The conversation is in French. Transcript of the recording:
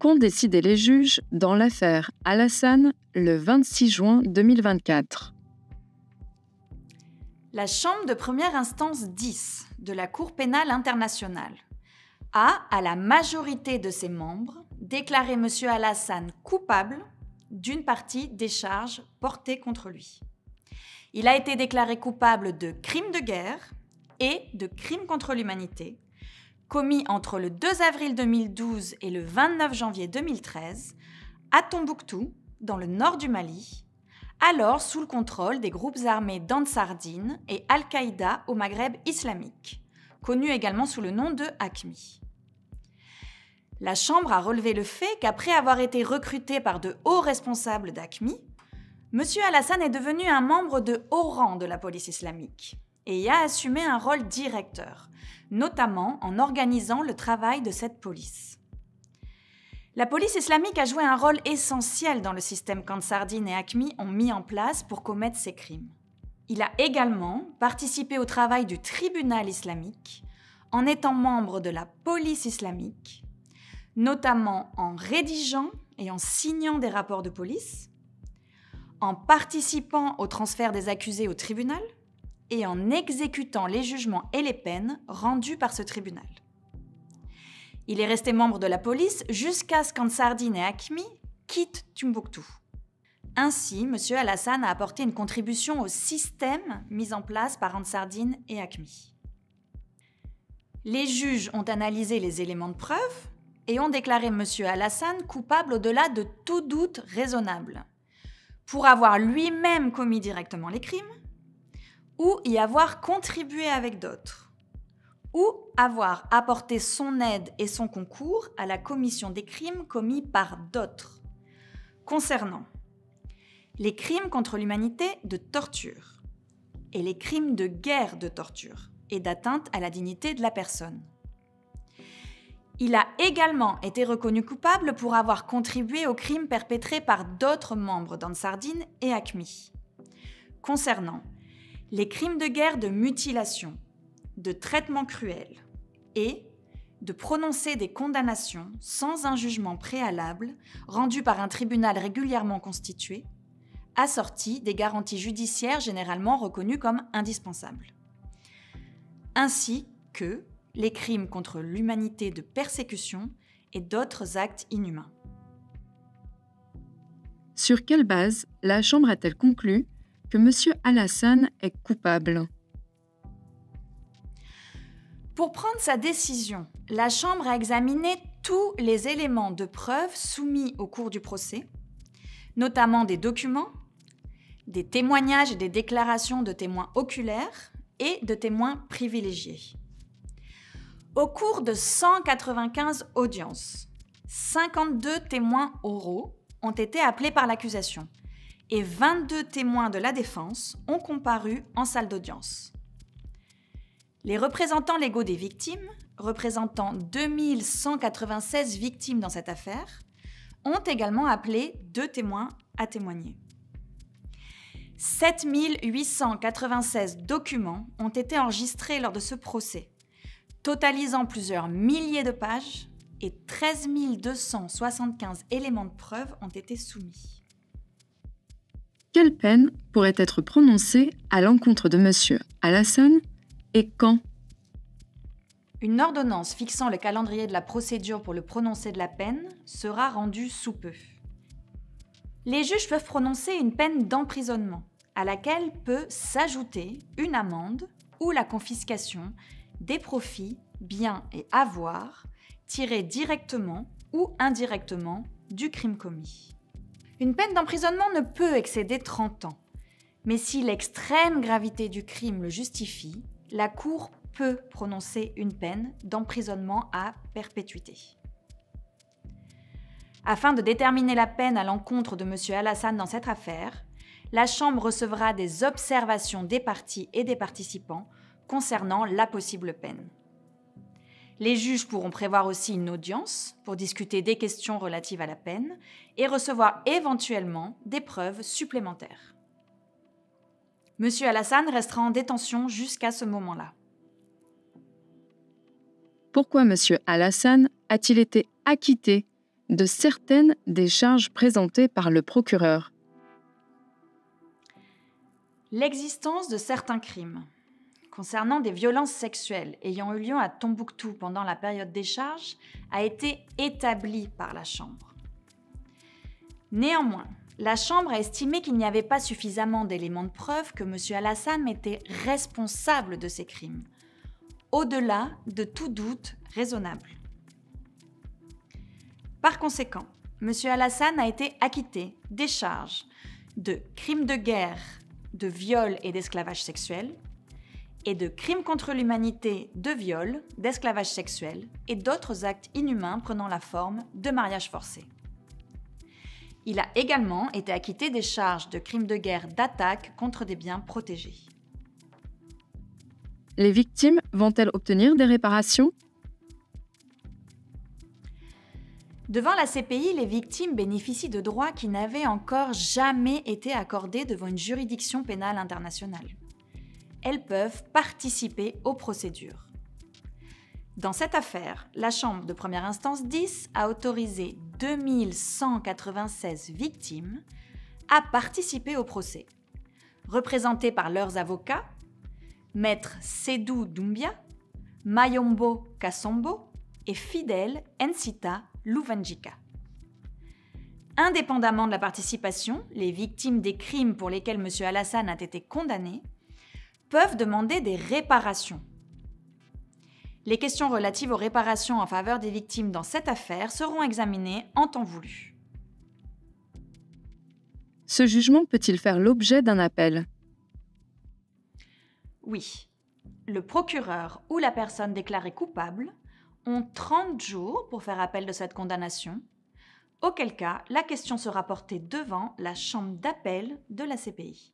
Qu'ont décidé les juges dans l'affaire Alassane le 26 juin 2024 ? La Chambre de première instance 10 de la Cour pénale internationale a, à la majorité de ses membres, déclaré M. Alassane coupable d'une partie des charges portées contre lui. Il a été déclaré coupable de crimes de guerre et de crimes contre l'humanité commis entre le 2 avril 2012 et le 29 janvier 2013 à Tombouctou, dans le nord du Mali, alors sous le contrôle des groupes armés d'Ansar-Dine et Al-Qaïda au Maghreb islamique, connus également sous le nom de AQMI. La Chambre a relevé le fait qu'après avoir été recruté par de hauts responsables d'AQMI, M. Alassane est devenu un membre de haut rang de la police islamique et y a assumé un rôle directeur, notamment en organisant le travail de cette police. La police islamique a joué un rôle essentiel dans le système qu'Ansar-Dine et AQMI ont mis en place pour commettre ces crimes. Il a également participé au travail du tribunal islamique en étant membre de la police islamique, notamment en rédigeant et en signant des rapports de police, en participant au transfert des accusés au tribunal et en exécutant les jugements et les peines rendus par ce tribunal. Il est resté membre de la police jusqu'à ce qu'Ansar-Dine et AQMI quittent Tombouctou. Ainsi, M. Alassane a apporté une contribution au système mis en place par Ansar-Dine et AQMI. Les juges ont analysé les éléments de preuve et ont déclaré M. Alassane coupable au-delà de tout doute raisonnable, pour avoir lui-même commis directement les crimes, ou y avoir contribué avec d'autres, ou avoir apporté son aide et son concours à la commission des crimes commis par d'autres, concernant les crimes contre l'humanité de torture et les crimes de guerre de torture et d'atteinte à la dignité de la personne. Il a également été reconnu coupable pour avoir contribué aux crimes perpétrés par d'autres membres d'Ansar-Dine et AQMI, concernant les crimes de guerre de mutilation, de traitement cruel et de prononcer des condamnations sans un jugement préalable rendu par un tribunal régulièrement constitué, assorti des garanties judiciaires généralement reconnues comme indispensables, ainsi que les crimes contre l'humanité de persécution et d'autres actes inhumains. Sur quelle base la Chambre a-t-elle conclu que M. Alassane est coupable ? Pour prendre sa décision, la Chambre a examiné tous les éléments de preuve soumis au cours du procès, notamment des documents, des témoignages et des déclarations de témoins oculaires et de témoins privilégiés. Au cours de 195 audiences, 52 témoins oraux ont été appelés par l'accusation et 22 témoins de la défense ont comparu en salle d'audience. Les représentants légaux des victimes, représentant 2196 victimes dans cette affaire, ont également appelé 2 témoins à témoigner. 7896 documents ont été enregistrés lors de ce procès, totalisant plusieurs milliers de pages, et 13 275 éléments de preuve ont été soumis. Quelle peine pourrait être prononcée à l'encontre de M. Alassane et quand ? Une ordonnance fixant le calendrier de la procédure pour le prononcé de la peine sera rendue sous peu. Les juges peuvent prononcer une peine d'emprisonnement, à laquelle peut s'ajouter une amende ou la confiscation des profits, biens et avoirs tirés directement ou indirectement du crime commis. Une peine d'emprisonnement ne peut excéder 30 ans, mais si l'extrême gravité du crime le justifie, la Cour peut prononcer une peine d'emprisonnement à perpétuité. Afin de déterminer la peine à l'encontre de M. Alassane dans cette affaire, la Chambre recevra des observations des parties et des participants concernant la possible peine. Les juges pourront prévoir aussi une audience pour discuter des questions relatives à la peine et recevoir éventuellement des preuves supplémentaires. M. Alassane restera en détention jusqu'à ce moment-là. Pourquoi M. Alassane a-t-il été acquitté de certaines des charges présentées par le procureur. L'existence de certains crimes concernant des violences sexuelles ayant eu lieu à Tombouctou pendant la période des charges a été établie par la Chambre. Néanmoins, la Chambre a estimé qu'il n'y avait pas suffisamment d'éléments de preuve que M. Alassane était responsable de ces crimes, au-delà de tout doute raisonnable. Par conséquent, M. Alassane a été acquitté des charges de crimes de guerre, de viol et d'esclavage sexuel, et de crimes contre l'humanité, de viol, d'esclavage sexuel et d'autres actes inhumains prenant la forme de mariage forcé. Il a également été acquitté des charges de crimes de guerre d'attaque contre des biens protégés. Les victimes vont-elles obtenir des réparations ? Devant la CPI, les victimes bénéficient de droits qui n'avaient encore jamais été accordés devant une juridiction pénale internationale. Elles peuvent participer aux procédures. Dans cette affaire, la Chambre de première instance 10 a autorisé 2196 victimes à participer au procès, représentées par leurs avocats, Maître Sédou Doumbia, Mayombo Kassombo et Fidel Nsita Louvanjika. Indépendamment de la participation, les victimes des crimes pour lesquels M. Alassane a été condamné peuvent demander des réparations. Les questions relatives aux réparations en faveur des victimes dans cette affaire seront examinées en temps voulu. Ce jugement peut-il faire l'objet d'un appel ? Oui. Le procureur ou la personne déclarée coupable ont 30 jours pour faire appel de cette condamnation, auquel cas la question sera portée devant la chambre d'appel de la CPI.